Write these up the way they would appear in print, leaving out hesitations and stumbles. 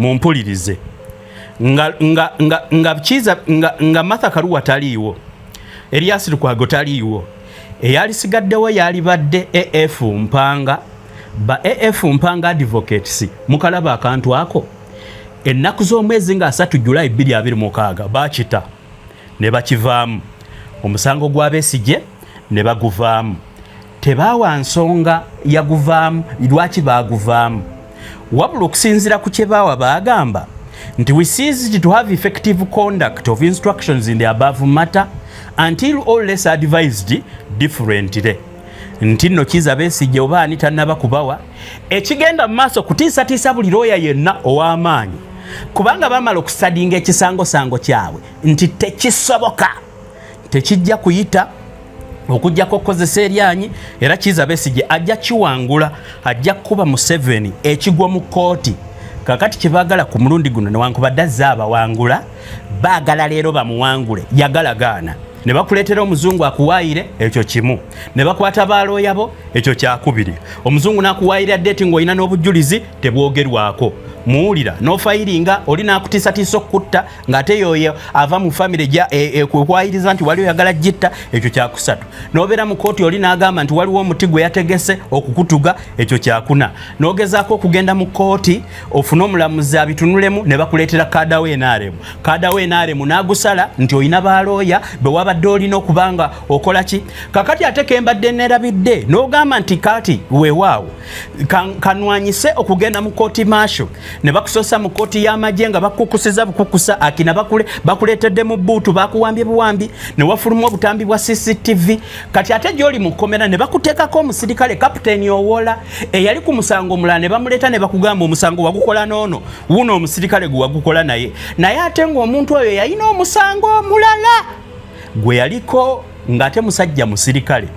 mumpulirize nga Martha Karua taliiwo, Elias Lukwago taliiwo, eyalisigaddewo yalibadde AF Mpanga, ba AF Mpanga Advocates mukalaba akantu ako ennaku z'omwezi nga 3 Julai 2026 bakita ne bakivaamu omusango gwa Besigye ne baguvaamu. Tebaawa nsonga yaguvaamu lwaki baguvaamu, wabula okusinziira ku kye baawa baagamba nti we ceased to have effective conduct of instructions in the above matter until all less advised differently. Nti nno Kizza Besigye oba ani tannaba kubawa ekigenda mu maaso kutiisatiisa buli looya yenna ow'amaanyi, kubanga bamala okusadinga ekisangosango kyabwe nti tekisoboka, tekijja kuyita okujjako okukozesa eryanyi, era Kizza Besigye ajja kiwangula, ajja kuba Museveni ekigwa mu kooti. Kakati kyebaagala ku mulundi guno newankubadde azze abawangula, baagala leero bamuwangule, yagalagaana. Ne bakuleetera omuzungu akuwaayire, ekyo kimu. Ne bakwata baalooya bo, ekyo kyakubiri. Omuzungu n'akuwaayira ddeeti ng'olina n'obujulizi tebwogerwako. Muwulira n'ofayiringa oli n'akutiisatiisa okutta ng'ate yoyo ava mu famire gya kukwayiriza nti wali oyagala gitta, ekyo kyakusatu. N'obeera mu kooti oli n'agamba nti waliwo omuti gwe yategese okukutuga, ekyo kyakuna. N'ogezaako okugenda mu kooti ofune omulamuzi abitunulemu ne bakuleetera kaada w'enaaremu. Kaada w'enaaremu n'agusala nti olina baalooya bwe wabadde olina okubanga okola ki. Kakati ate kembadde neerabidde n'ogamba nti kati weewaawo kanwanyise okugenda mu kooti maasho ne bakusosa mu kooti y'amagye nga bakukusiza bukukusa akina bakuleetedde mu buutu bakuwambye buwambi ne wafulumwa obutambi bwa CCTV. Kati ate gy'oli mu kkomera ne bakuteekako omusirikale kapiteeni Owola eyali ku musango omulala ne bamuleeta ne bakugamba omusango wagukola n'ono, wuno omusirikale gwe wagukola naye ate ng'omuntu oyo yalina omusango omulala gwe yaliko ng'ate musajja musirikale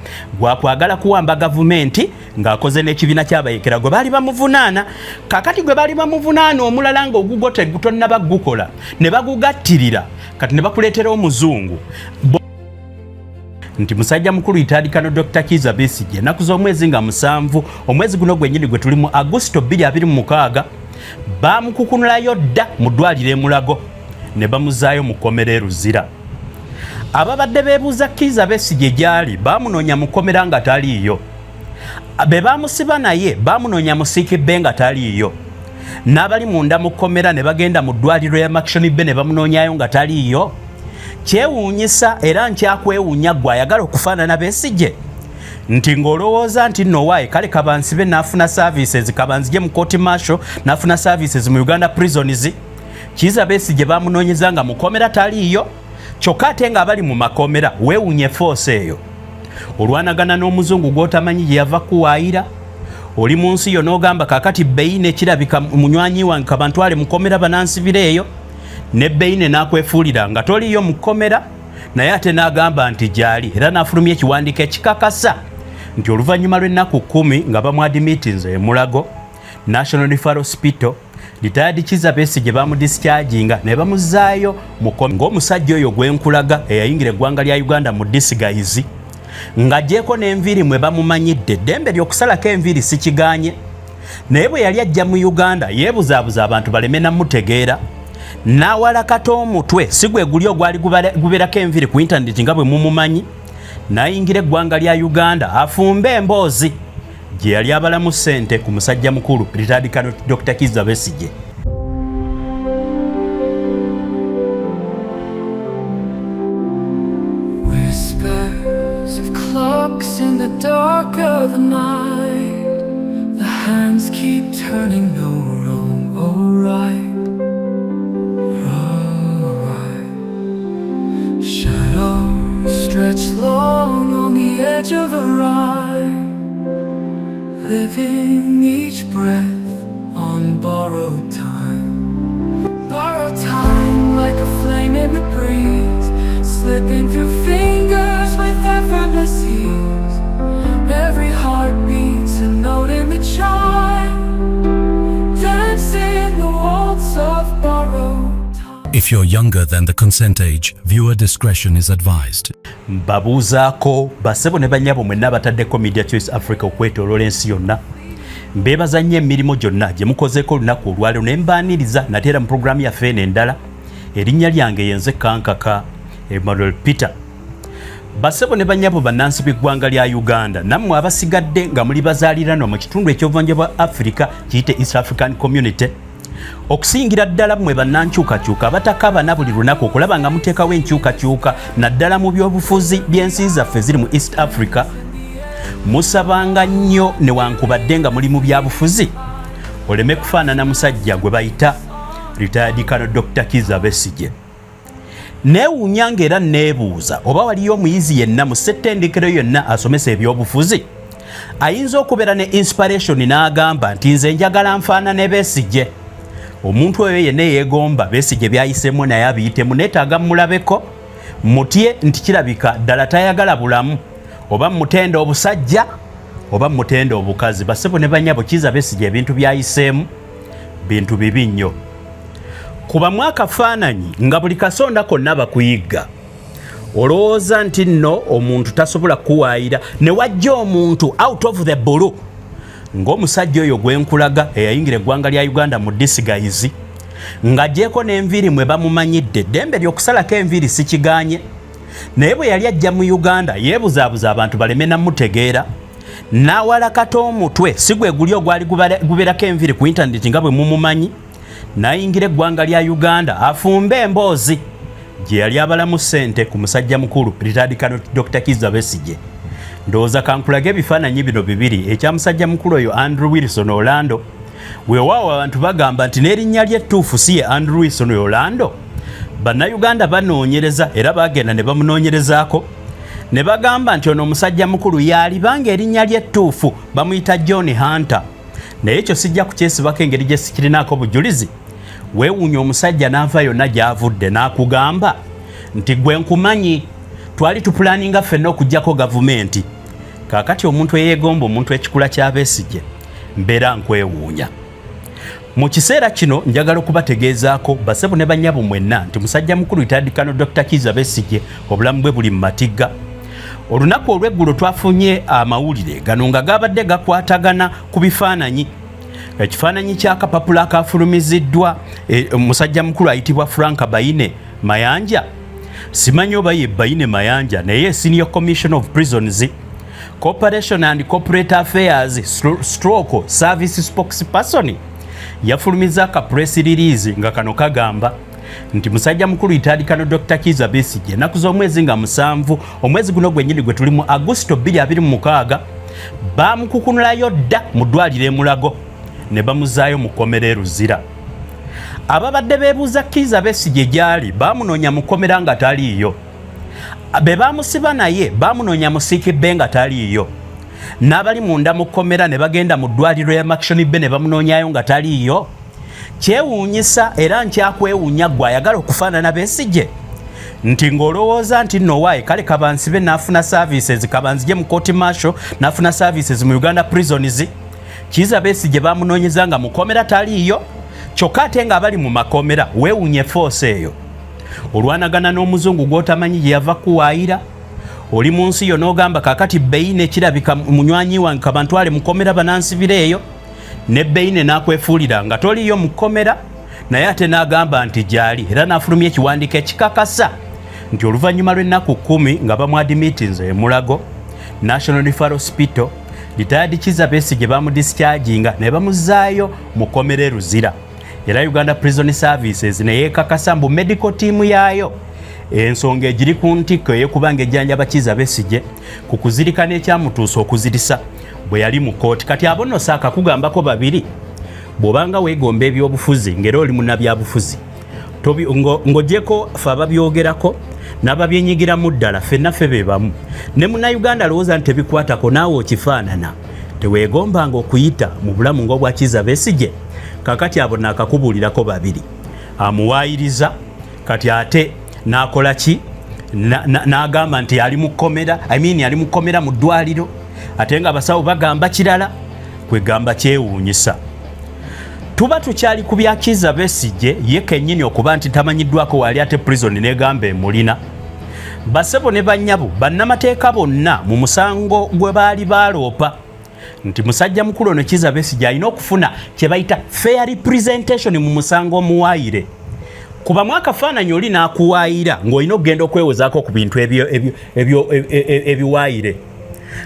gwakwagala kuwamba gavumenti ng'akoze n'ekibiina ky'abayekera gwe baali bamuvunaana. Kakati gwe baali bamuvunaana omulala ng'ogugo tegutonnaba gukola ne bagugattirira, kati ne bakuleetera omuzungu nti musajja mukulu itandikano Dr. Kizza Besigye ennaku z'omwezi nga 7 omwezi guno gwennyini gwe tuli mu Agusto 2026 baamukukunulayo dda mu ddwaliro e Mulago ne bamuzaayo mu kkomera e Luzira. Ababadde beebuuza Kizza Besigye gyali baamunoonya mu kkomera nga taliiyo, be baamusiba naye baamunoonya mu Siikibbe nga taliiyo, n'abali munda mu kkomera ne bagenda mu ddwaliro ya Action Bay ne bamunoonyayo nga taliiyo. Kyewuunyisa era nkyakwewuunya gwe ayagala okufaanana Besigye nti ng'olowooza nti nno waaye kale kabansibe n'afuna services, kabanzije mu court martial n'afuna services mu Uganda prisons. Kizza Besigye baamunoonyeza nga mu kkomera taliiyo, kyokka ate ng'abali mu makomera weewuunye force eyo. Olwanagana n'omuzungu gw'otamanyi gye yava kuwaayira, oli mu nsi yo n'ogamba kakati Beine kirabika munywanyi wange kabantwale mu kkomera banansibira eyo, ne Beine n'akwefuulira nga toliyo mu kkomera, naye ate n'agamba nti gyali era n'afulumya ekiwandiiko ekikakasa nti oluvannyuma lw'ennaku 10 nga bamwadimitinze e Mulago National Referral Hospital retired Kizza Besigye bamudischarginga ne bamuzaayo mu kkomera ng'omusajja oyo gwenkulaga eyayingira eggwanga lya Uganda mu disguise ng'agyeko n'enviiri mwe bamumanyidde. Eddembe ly'okusalako enviiri si kiganye, naye bwe yali ajja mu Uganda yeebuzaabuza abantu baleme namutegeera, n'awalakata omutwe si gwe guli ogwali gubeerako enviiri ku intaneti nga bwe mumumanyi, n'ayingira eggwanga lya Uganda afumbe emboozi gye yali abalamu ssente ku musajja mukulu retired Dr. Kizza Besigye. Whispers of clocks in the dark of the night, the hands keep turning, no wrong or right, right. Shadows stretch long on the edge of a ride, living each breath on borrowed time like a flame in the breeze, slipping through fingers with effortless ease. Every heart beats a note in the chime, dancing the waltz of borrowed time. If you're younger than the consent age, viewer discretion is advised. Mbabuuzaako basebo ne banyabo mwenna bataddeko Media Choice Africa okwetooloola ensi yonna mbebaza nnyo emirimu gyonna gye mukozeeko olunaku olwaliro ne mbaaniriza nateera mu puroguramu yaffe eno endala. Erinnya lyange yenze Kankaka Emmanuel Peter. Bassebo ne bannyabo bannansi b'eggwanga lya Uganda, nammwe abasigadde nga muli bazaaliranwa mu kitundu eky'obuvanjuba bwa Africa kiyite East African Community, okusingira ddala mmwe bannankyukakyuka abatakabana buli lunaku okulaba nga muteekawo enkyukakyuka naddala mu byobufuzi by'ensi zaffe ziri mu East Africa, musabanga nnyo newankubadde nga muli mu byabufuzi oleme kufaanana musajja gwe bayita retired Colonel Dr. Kizza Besigye. Neewuunya ng'era neebuuza oba waliyo omuyizi yenna mu ssettendekero yonna asomesa ebyobufuzi ayinza okubeera ne inspiration n'agamba nti nze njagala nfaanane Besigye. Omuntu oyo yenna yeegomba Besigye byayisemu naye abiyitemu, neetaaga mulabeko mutye nti kirabika ddala tayagala bulamu, oba mutenda obusajja oba mutenda obukazi. Bassebo ne bannyabo, Kizza Besigye ebintu byayiseemu bintu bibi nnyo. Kuba mwakafaananyi nga buli kasonda konna bakuyigga, olowooza nti nno omuntu tasobola kuwaayira ne wajja omuntu out of the blue ng'omusajja oyo gwenkulaga eyayingira eggwanga lya Uganda mu disguise ng'agyeko n'enviiri mwe bamumanyidde. Eddembe ly'okusalako enviiri si kiganye, naye bwe yali ajja mu Uganda yeebuzaabuza abantu baleme namutegeera, n'awalakata omutwe si gwe guli ogwali gubeerako enviiri ku intaneti nga bwe mumumanyi, n'ayingira eggwanga lya Uganda afumbe emboozi gye yali abalamu ssente ku musajja mukulu retired Colonel Dr. Kizza Besigye. Ndowooza kankulage ebifaananyi bino bibiri, ekya musajja mukulu oyo Andrew Wilson Orlando. Weewaawo abantu bagamba nti n'erinnya lye ettuufu si ye Andrew Wilson Orlando. Bannayuganda banoonyereza era bagenda ne bamunoonyerezaako ne bagamba nti ono omusajja mukulu yaalibanga erinnya lye ettuufu bamuyita John Hunter, naye ekyo sijja kukyesibako engeri gye sikirinaako bujulizi. Weewuunya omusajja n'ava yonna gy'avudde n'akugamba nti gwe nkumanyi, twali tupulaninga ffenna okugyako gavumenti. Kaakati omuntu eyeegomba omuntu ekikula kya Besigye mbeera nkwewuunya. Mu kiseera kino njagala okubategeezaako bassebo ne bannyabo mwenna nti musajja mukulu retired Colonel Dr. Kizza Besigye obulamu bwe buli mu matigga. Olunaku olw'eggulo twafunye amawulire gano nga gabadde gakwatagana ku bifaananyi. Ekifaananyi ky'akapapula akafulumiziddwa omusajja mukulu ayitibwa Frank Baine Mayanja. Simanyi oba ye Baine Mayanja naye Senior Commission of Prisons, Corporation and Corporate Affairs stroke Service Spokesperson yafulumiza ka press release nga kano kagamba nti musajja mukulu retired Colonel Dr. Kizza Besigye ennaku z'omwezi nga 7 omwezi guno gwennyini gwe tuli mu Agusto 2026 baamukukunulayo dda mu ddwaliro e Mulago ne bamuzaayo mu kkomera e Luzira. Ababadde beebuuza Kizza Besigye gy'ali baamunoonya mu kkomera nga taliiyo, be baamusiba naye baamunoonya mu Siikibbe nga taliiyo, n'abali munda mu kkomera ne bagenda mu ddwaliro ya Action Bay ne bamunoonyayo nga taliiyo. Kyewuunyisa era nkyakwewuunya gwe ayagala okufaanana Besigye nti ng'olowooza nti nno waaye kale kabansibe n'afuna services, kabanzije mu court martial n'afuna services mu Uganda prisons. Kizza Besigye baamunoonyeza nga mu kkomera taliiyo, kyokka ate nga abali mu makomera weewuunye force eyo. Olwanagana n'omuzungu gw'otamanyi gye yava kuwaayira, oli mu nsi yo n'ogamba kaakati Beine kirabika munywanyi wange kabantwale mu kkomera banansibira eyo, ne Beine n'akwefuulira nga toliyo mu kkomera, naye ate n'agamba nti gy'ali era n'afulumya ekiwandiiko ekikakasa nti oluvannyuma lw'ennaku 10 nga bamwadimitinze e Mulago National Referral Hospital, retired Kizza Besigye bamudischarginga ne bamuzaayo mu kkomera e Luzira. Era Uganda Prison Services ne yeekakasa mbu medical team yaayo ensonga egiri ku ntikko ey'okubanga ejjanjaba Kizza Besigye ku kuzirikana ekyamutuusa okuzirisa bwe yali mu kooti. Kati abo nno saakakugambako babiri, bw'obanga weegomba ebyobufuzi ng'era oli munnabyabufuzi ng'ogyeko fe ababyogerako n'ababyenyigiramu ddala ffenna ffe be bamu, ne munnayuganda alowooza nti tebikwatako naawe okifaanana, teweegombanga okuyita mu bulamu ng'obwa Kizza Besigye. Kakati abo naakakubuulirako babiri, amuwaayiriza kati ate n'akola ki? N'agamba nti ali mu kkomera, ali mu kkomera mu ddwaliro, ate nga abasawo bagamba kirala, kwegamba kyewuunyisa. Tuba tukyali ku bya Kizza Besigye ye kennyini okuba nti tamanyiddwako waali ate prison n'egamba emulina. Bassebo ne bannyabo bannamateeka bonna mu musango gwe baali baaloopa nti musajja mukulu ono Kizza Besigye alina okufuna kye bayita fair representation mu musango omuwaayire. Kuba mwaka faananyi oli n'akuwaayira ng'olina okugenda okwewozaako ku bintu ebiwaayire.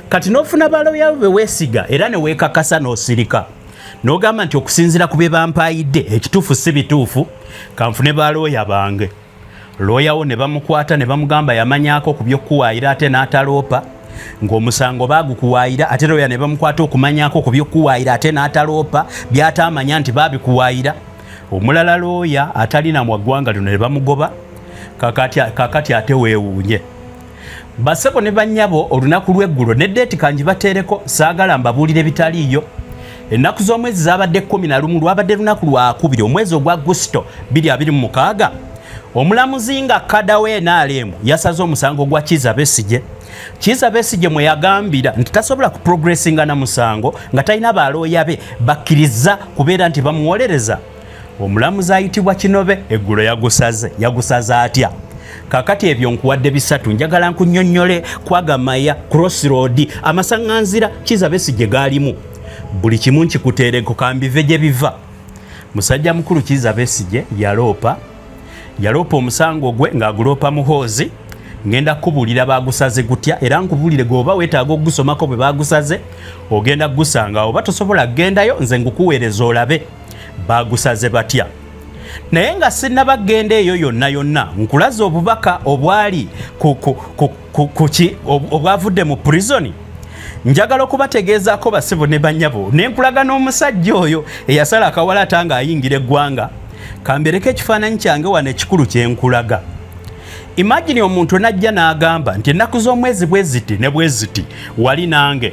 Kati n'ofuna baloya be weesiga era ne weekakasa n'osirika. N'ogamba nti okusinziira ku bye bampaayidde ekituufu si bituufu, kanfune balooya bange. Looyawo ne bamukwata ne bamugamba yamanyaako ku by'okuwaayira ate n'ataloopa, ng'omusango baagukuwaayira ate looya ne bamukwata okumanyaako ku by'okuwaayira ate n'ataloopa by'ataamanya nti baabikuwaayira. Omulala looya atalina mu ggwanga lino ne bamugoba, kakati ate weewuunye. Basebo ne bannyabo olunaku lw'eggulo ne ddeeti kangi bateereko saagala mbabuulire bitaliiyo. Ennaku z'omwezi zaabadde 11 lwabadde lunaku lwa 2 omwezi ogwa Augusito 2026. Omulamuzi nga Kadawe NRM yasaze omusango gwa Kizza Besigye. Kizza Besigye mwe yagambira nti tasobola ku progressinga na musango nga talina balooya be bakkiriza kubeera nti bamuwolereza. Omulamuzi ayitibwa Kinobe eggulo yagusaze atya? Kakati ebyo nkuwadde bisatu, njagala nkunnyonnyole Kwagamaya, Crossroad, amasaŋŋanzira Kizza Besigye gaalimu. Buli kimu nkikuteereko kambive gye biva. Musajja mukulu Kizza Besigye yaloopa omusango gwe ng'aguloopa muhoozi. Ngenda kubuulira baagusaze gutya era nkubuulire gwoba weetaaga okugusomako bwe baagusaze ogenda gusanga oba tosobola kugendayo nze ngukuweereza olabe baagusaze batya. Naye nga sinnabagenda eyo yonna nkulaza obubaka obwali obwavudde mu prison. Njagala okubategeezaako basibo ne bannyabo nenkulaga n'omusajja oyo eyasala akawala atanga ayingira eggwanga. Kambereko ekifaananyi kyange wano ekikulu kyenkulaga. Imagine omuntu najja n'agamba nti ennaku z'omwezi bwe ziti wali nange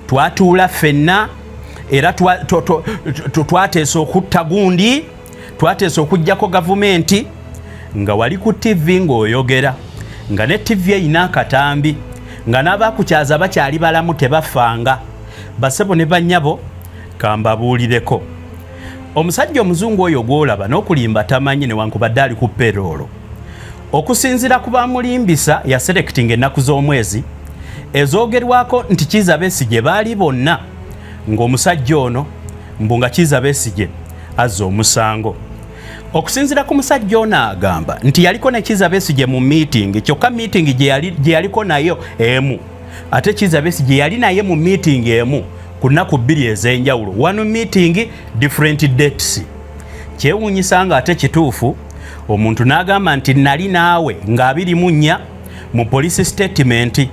twatuula ffenna era twateesa okutta gundi, twateesa okuggyako gavumenti, nga wali ku TV ng'oyogera, nga ne TV eyina akatambi, nga n'abakukyaza bakyali balamu tebafanga. Basebo ne bannyabo kambabuulireko. Omusajja omuzungu oyo gw'olaba n'okulimba tamanyi newankubadde ali ku peroolo. Okusinziira ku bamulimbisa yaselectinga ennaku z'omwezi ezoogerwako nti Kizza Besigye baali bonna ng'omusajja ono nga Kizza Besigye azza omusango. Okusinziira ku musajja ono agamba nti yaliko ne Kizza Besigye mu meeting, kyokka meeting gye yaliko nayo emu. Ate Kizza Besigye yali naye mu meeting emu ku nnaku 2 ez'enjawulo. One meeting, different dates. Kyewuunyisa nga ate kituufu omuntu n'agamba nti nali naawe nga 24 mu police statement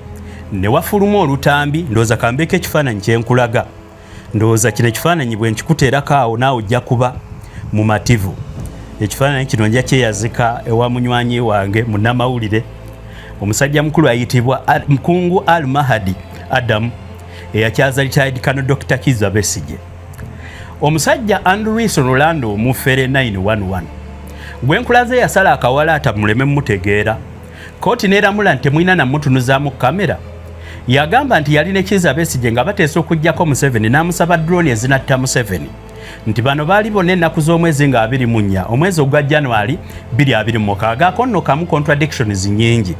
ne wafuluma olutambi. Ndowooza kambeko ekifaananyi kyenkulaga. Ndowooza kino ekifaananyi bwe nkikuteerako awo naawe ojja kuba mu mativu. Ekifaananyi kino nja kyeyazika ewa munywanyi wange munnamawulire omusajja mukulu ayitibwa Mkungu Al-Mahadi Adam eyakyaza retired Colonel Dr. Kizza Besigye. Omusajja Andrew Wilson Orlando omufere 911 gwenkulaze yasala akawala atamuleme mutegeera. Kooti neeramula nti temulina namutunuzaamu kamera. Yagamba nti yali ne Kizza Besigye nga bateesa okuggyako Museveni n'amusaba drone ezinatta Museveni. Nti bano baali bonna ennaku z'omwezi nga 24 omwezi ogwa January 2026. Akonno kamu contradictions nyingi.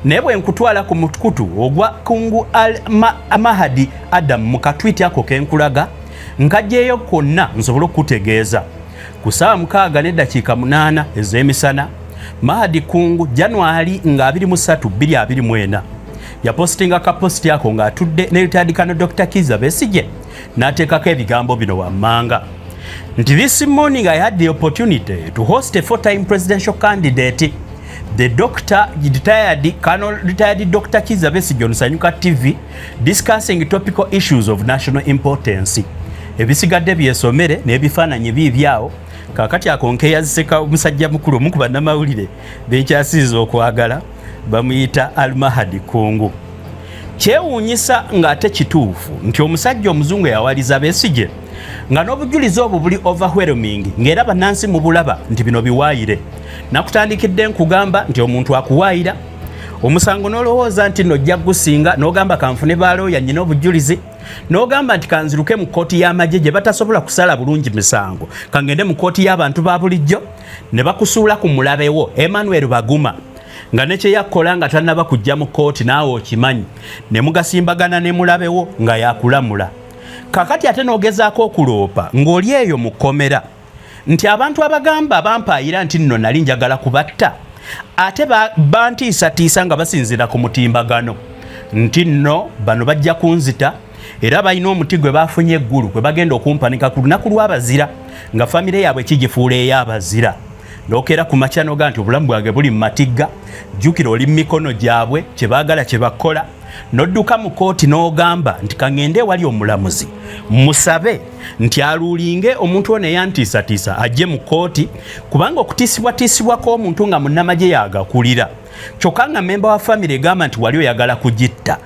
Naye bwe nkutwala ku mutukutu ogwa Kungu Al-Mahadi Adam mu katwiti ako kenkulaga nkajjeeyo konna nsobola okutegeeza. Ku ssaawa 6:08 ez'emisana Mahadi Kungu January nga 23, 2024 yapostinga kaposti ako ng'atudde ne retired Colonel Dr. Kizza Besigye n'ateekako ebigambo bino wammanga nti this morning I had the opportunity to host a 4-time presidential candidate, the retired Dr. Kizza Besigye on Sanyuka TV, discussing topical issues of national importance. Ebisigadde byesomere n'ebifaananyi biibyawo. Kakati akonke yaziseka omusajja mukulu omu ku bannamawulire bekyasiiza okwagala bamuyita Al-Mahadi Kungu. Kyewuunyisa ng'ate kituufu nti omusajja omuzungu yawaliza Besigye nga n'obujulizi obwo buli overwhelming ng'era bannansi mu bulaba nti bino biwaayire. Nakutandikidde nkugamba nti omuntu akuwaayira omusango n'olowooza nti nojja gusinga n'ogamba kanfune balooya nnyina obujulizi n'ogamba nti kanziruke mu kkooti y'amagye gye batasobola kusala bulungi misango kangende mu kkooti y'abantu ba bulijjo ne bakusuula ku mulabewo Emmanuel Baguma nga ne kye yakkola nga tannaba kujja mu kkooti naawe okimanyi ne mugasimbagana ne mulabewo nga yakulamula. kakati ate n'ogezaako okuloopa ng'oli eyo mu kkomera nti abantu abagamba bampaayira nti nno nali njagala kubatta ate bantiisatiisa nga basinziira ku mutimbagano nti nno bano bajja kunzita era balina omuti gwe bafunye eggulu gwe bagenda okumpanika ku lunaku lw'abazira nga famire yaabwe kigifuula ey'abazira n'okeera ku makya n'ogaa nti obulamu bwange buli mu matigga jjukira oli mu mikono gyabwe kye baagala kye bakola n'odduka mu kooti n'ogamba nti kaŋŋende ewali omulamuzi musabe nti aluulinge omuntu ono eyantiisatiisa ajje mu kooti kubanga okutiisibwatiisibwa kw'omuntu nga munnamagye yaagakulira kyokka nga memba wa famire egamba nti wali oyagala kugitta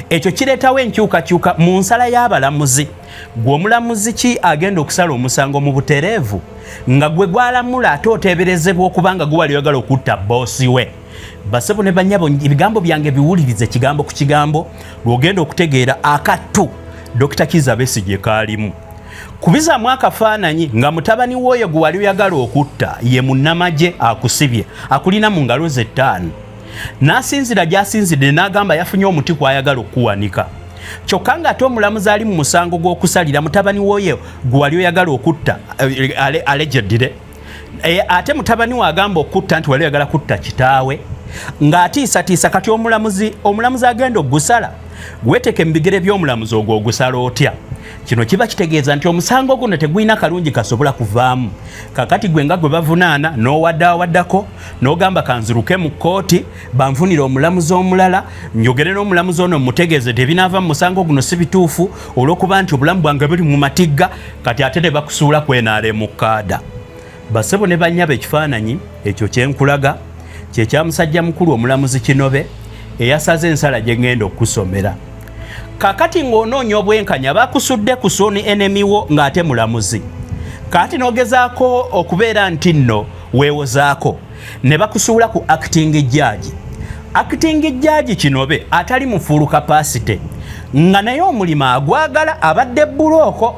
ekyo kireetawo enkyukakyuka mu nsala y'abalamuzi gwe omulamuzi ki agenda okusala omusango mu butereevu nga gwe gwalamula ate oteeberezebwa okubanga gwe wali oyagala okutta boosi we basebo ne banyabo ebigambo byange biwulirize kigambo ku kigambo lwogenda okutegeera akattu Dr. Kizza Besigye kaalimu kubizaamu akafaananyi nga mutabani w'oyo gwe wali oyagala okutta ye munnamagye akusibye akulina mu ngalo ze 5 n'asinzira gy'asinzidde n'agamba yafunye omuti kw'ayagala okuwanika kyokka nga ate omulamuzi ali mu musango gw'okusalira mutabani w'oyo gwe wali oyagala okutta allegedly ate mutabani we agamba okutta nti wali oyagala kutta kitaawe ng'atiisatiisa kati omulamuzi agenda ogusala weeteke mu bigere by'omulamuzi ogwo ogusala otya kino kiba kitegeeza nti omusango guno tegulina kalungi kasobola kuvaamu kakati gwe nga gwe bavunaana n'owaddaako n'ogamba kanziruke mu kkooti banfunire omulamuzi omulala njogere n'omulamuzi ono mutegeeze tebinaava mu musango guno si bituufu olw'okuba nti obulamu bwange buli mu matigga kati ate ne bakusuula kwenaale mu kaada basebo ne bannyaba ekifaananyi ekyo kyenkulaga kye kya musajja mukulu omulamuzi Kinobe eyasaze ensala gye ngenda okusomera kakati ng'onoonya obwenkanya bakusudde ku sooni enemy wo ng'ate mulamuzi kati n'ogezaako okubeera nti nno weewozaako ne bakusuula ku acting judge Kinobe atali mu full capacity nga naye omulimu agwagala abadde bulooko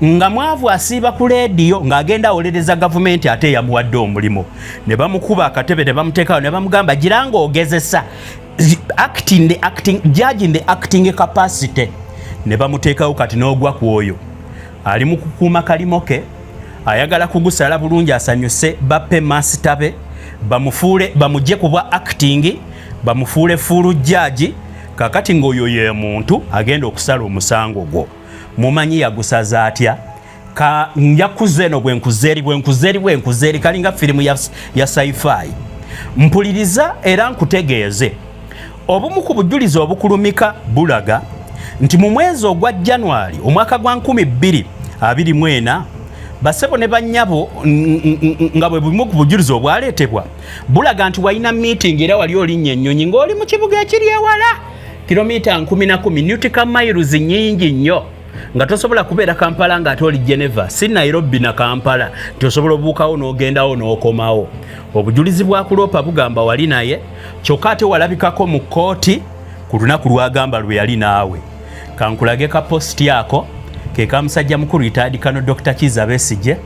nga mwavu asiiba ku leediyo ng'agenda awolereza gavumenti ate yamuwadde omulimu ne bamukuba akatebe ne bamuteekawo ne bamugamba gira ng'ogezesa judge in the acting capacity ne bamuteekawo kati n'ogwa ku oyo ali mu kukuuma kalimo ke ayagala kugusala bulungi asanyuse bappe master be bamugye ku bwa acting bamufuule full judge kakati ng'oyo ye muntu agenda okusala omusango gwo mumanyi yagusaza atya njakuze no bwenkuzeeri kalinga firimu ya sci-fi mpuliriza era nkutegeeze obumu ku bujulizi obukulumika bulaga nti mu mwezi ogwa January omwaka gwa 2024 basebo ne bannyabo nga bwe bumu ku bujulizi obwaleetebwa bulaga nti walina meeting era wali olinnya ennyonyi ng'oli mu kibuga ekiri ewala kilomita 10 nautica miles nnyingi nnyo nga tosobola kubeera Kampala ng'ate oli Geneva si Nairobi na Kampala tosobola obuukawo n'ogendawo n'okomawo obujulizi bwa kuloopa bugamba wali naye kyokka ate walabikako mu kkooti ku lunaku lwagamba lwe yali naawe kankulage ka posti ako ke ka musajja mukulu retired Kano Dr. Kizza Besigye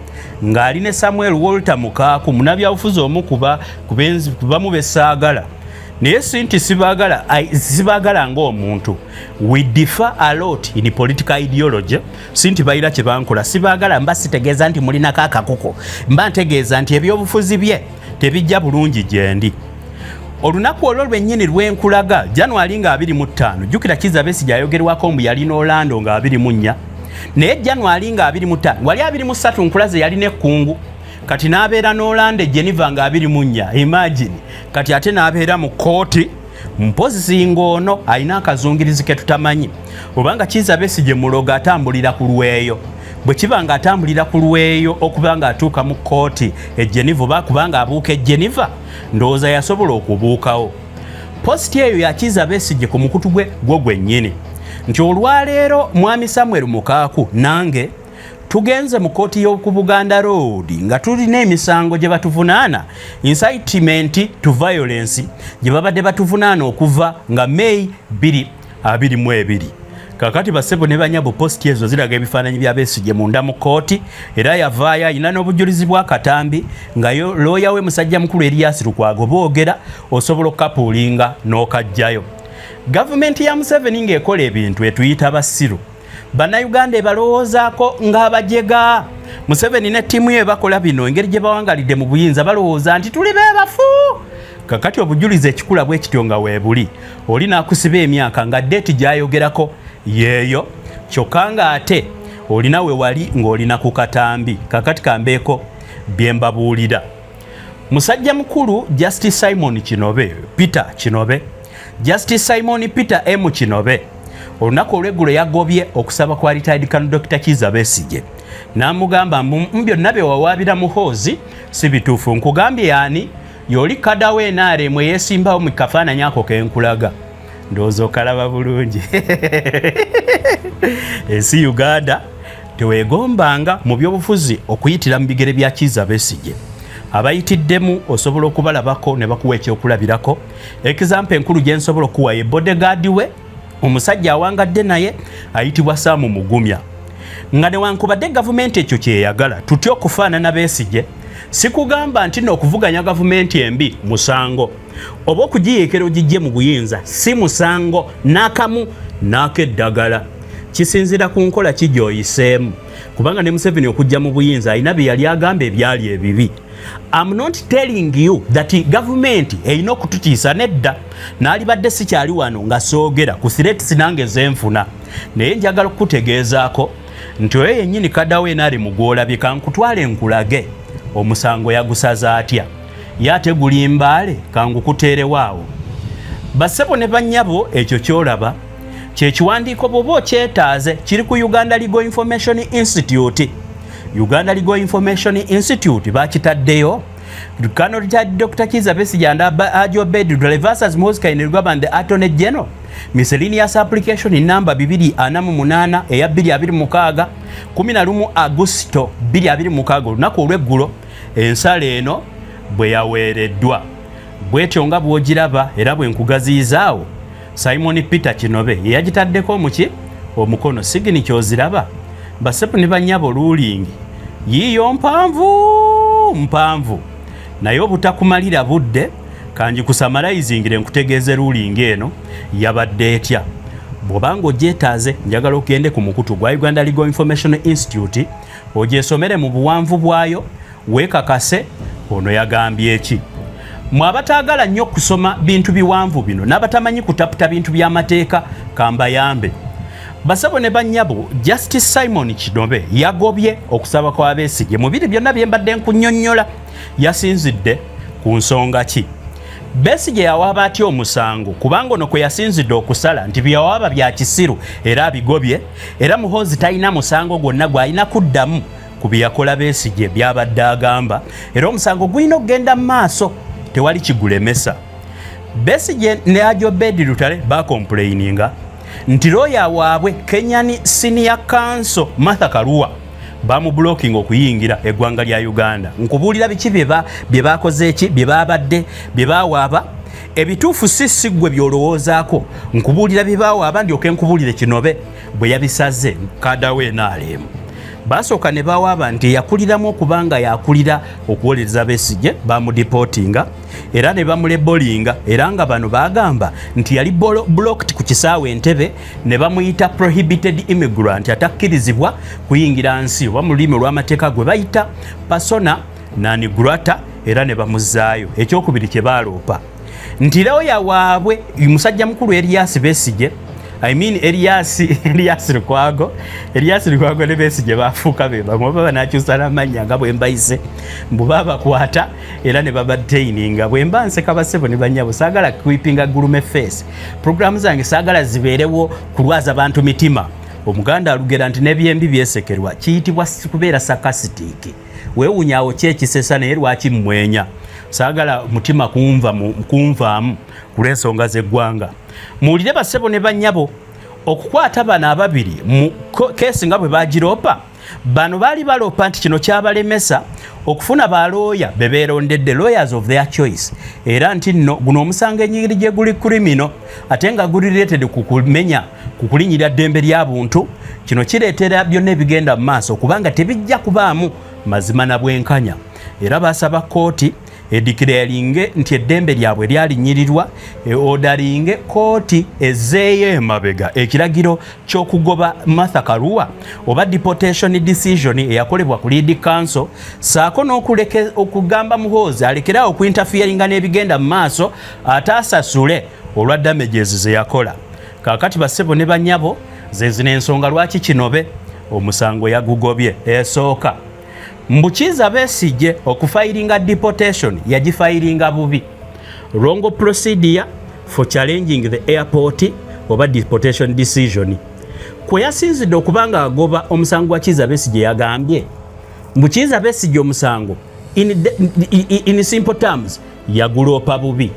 ng'ali ne Samuel Walter Mukaaku munnabyabufuzi omu kubamu besaagala naye sinti sibaagala ng'omuntu we differ a lot in political ideology sinti bayira kye bankola sibaagala mba sitegeeza nti mulinako akakuko mba ntegeeza nti ebyobufuzi bye tebijja bulungi gyendi olunaku olwo lwennyini lwenkulaga January nga 25 jjukira Kizza Besigye ayogerwako mbu yali n'Orlando nga 24 naye January nga 25 wali 23 nkulaze yali n'ekkungu kati n'abeera n'Orlando Geneva nga 24 imagine kati ate n'abeera mu kooti mpozi singa ono alina akazungirizi ke tutamanyi obanga Kizza Besigye muloga atambulira ku lweyo bwe kiba nga atambulira ku lweyo okuba nga atuuka mu kooti e Geneva oba kubanga abuuka e Geneva ndowooza yasobola okubuukawo positi eyo ya Kizza Besigye ku mukutu gwe gwennyini nti olwaleero mwami Samuel Mukaaku nange tugenze mu kooti y'oku Buganda Road nga tulina emisango gye batuvunaana incitement to violence gye babadde batuvunaana okuva nga May 2022 kakati basebo ne banyabo posti ezo ziraga ebifaananyi bya Besigye munda mu kooti era yavaayo ayina n'obujulizi bwa katambi nga looya we musajja mukulu Erias Lukwago boogera osobola okapuulinga n'okajjayo gavumenti ya Museveni ng'ekola ebintu etuyita basiru bannayuganda balowoozaako ng'abajega. Museveni ne ttiimu ye bakola bino engeri gye bawangalidde mu buyinza balowooza nti tuli beebafu. Kakati obujulizi ekikula bwe kityo nga weebuli oli n'akusiba emyaka nga deeti gy'ayogerako yeeyo kyokka ng'ate olina we wali ng'olina ku katambi. Kakati kambeeko bye mbabuulira. Musajja mukulu Justice Simon Kinobe, Peter Kinobe, Justice Simon Peter M. Kinobe olunaku olw'eggulo yagobye okusaba kwa retired Colonel Dr. Kizza Besigye n'amugamba byonna bye wawaabira muhoozi si bituufu. Nkugambye yani yoli kadawo NRM yeesimbawo mu kafaananyi ako kenkulaga ndowooza okalaba bulungi. Ensi Uganda teweegombanga mu by'obufuzi okuyitira mu bigere bya Kizza Besigye. Abayitiddemu osobola okubalabako ne bakuwa ekyokulabirako. Example enkulu gye nsobola okuwa ye bodyguard we omusajja awangadde naye ayitibwa Saamu Mugumya. Nga newankubadde gavumenti ekyo kyeyagala tutya okufaanana Besigye, sikugamba nti n'okuvuganya gavumenti embi musango oba okugiyeekera ogijje mu buyinza si musango n'akamu n'akeddagala. Kisinzira ku nkola ki gy'oyiseemu, kubanga ne Museveni okujja mu buyinza alina bye yali agamba ebyali ebibi. I'm not telling you that government erina okututiisa nedda. N'alibadde sikyali wano nga soogera ku threats nange zenfuna, naye njagala okukutegeezaako nti oyo yennyini kaddawo enaali mugwolabye kankutwale nkulage omusango yagusaza atya ye ate guli mbaale kangukuteerewaawo. Bassebo ne bannyabo ekyo kyolaba kyekiwandiiko bw'oba okyetaaze kiri ku Uganda Legal Information Institute. Uganda Legal Information Institute bakitaddeyo. Colonel Dr. Kizza Besigye and Ajo Bedi Reverses Mosca in Rugaba the Attorney General. Miscellaneous application number 248 eya 2026 11 Agosto 2026 olunaku olw'eggulo ensala eno bwe yaweereddwa. Bwetyo nga bw'ogiraba era bwe nkugaziyizaawo Simon Peter Kinobe yagitaddeko muki omukono signature oziraba. Basepu ne bannyabo ruling yiyo mpanvu naye obutakumalira budde kanji kusamalizingire nkutegeeze ruling eno yabadde etya. Bw'obanga ogyetaaze njagala okugende ku mukutu gwa Uganda Legal Information Institute ogyesomere mu buwanvu bwayo weekakase ono yagambye eki. Mwabataagala nnyo kusoma bintu biwanvu bino n'abatamanyi kutaputa bintu by'amateeka kambayambe. Basabo ne bannyabo Justice Simon Kinobe yagobye okusaba kwa Besigye mu biri byonna bye mbadde nkunnyonnyola. Yasinzidde ku nsonga ki? Besigye yawaaba atya omusango kubanga ono kwe yasinzidde okusala nti byawaaba bya kisiru era abigobye era muhoozi talina musango gwonna gw'alina kuddamu ku bye yakola Besigye byabadde agamba era omusango gulina okugenda mu maaso tewali kigulemesa. Besigye ne Ajo Bedi Lutale bakomplaininga nti looya waabwe Kenyan Senior Counsel Martha Karua bamublocking okuyingira eggwanga lya Uganda. Nkubuulira biki bye bakoze eki bye babadde bye bawaaba ebituufu si gwe byolowoozaako. Nkubuulira bye bawaaba ndyoke nkubuulire Kinobe bwe yabisaze kadawo NRM. Basooka ne bawaaba nti yakuliramu okubanga yakulira okuwolereza Besigye bamudipotinga era ne bamulebolinga era nga bano bagamba nti yali blocked ku kisaawe Entebbe ne bamuyita prohibited immigrant atakkirizibwa kuyingira nsi oba mu lulimi olw'amateeka gwe bayita persona non grata era ne bamuzaayo. Ekyokubiri kye baloopa nti looya waabwe musajja mukulu Erias Besigye Elias Lukwago ne Besigye bafuuka be bamwe baba nakyusa n'amannya nga bwe mbayise mbu babakwata era ne babataininga. Bwe mba nseka Basebo ne bannyabo saagala kwipinga gulume face. Programu zange saagala zibeerewo kulwaza bantu mitima. Omuganda alugera nti n'ebyembi byesekerwa kiyitibwa kubeera sarcastic. Weewunyaawo kyekisesa naye lwaki mmwenya. Saagala mutima kunvaamu kulw'ensonga z'eggwanga. Muwulire Basebo ne bannyabo okukwata bano ababiri mu keesi nga bwe bagiroopa. Bano baali baloopa nti kino kyabalemesa okufuna balooya be beerondedde lawyers of their choice era nti nno guno omusango ennyingiri gye guli criminal ate nga guli related ku kumenya ku kulinyirira ddembe lya buntu. Kino kireetera byonna ebigenda mu maaso kubanga tebijja kubaamu mazima na bwenkanya era basaba kooti edikiralinge nti eddembe lyabwe lyalinyirirwa, odalinge kooti ezeeyo emabega ekiragiro ky'okugoba Martha Karua oba deportation decision eyakolebwa ku Lead Council, saako okugamba Muhoozi alekerawo okuinterferinga n'ebigenda mu maaso ataasasule olwa damages ze yakola. Kaakati bassebo ne banyabo zezina ensonga lwaki Kinobe omusango yagugobye. Esooka Mbukiiza Besigye okufiringa deportation yagifiringa bubi. Wrong procedure for challenging the airport oba deportation decision. Kwe yasinzidde okubanga agoba omusango wa Kizza Besigye yagambye Mbukiiza Besigye omusango in simple terms yagulopa bubi.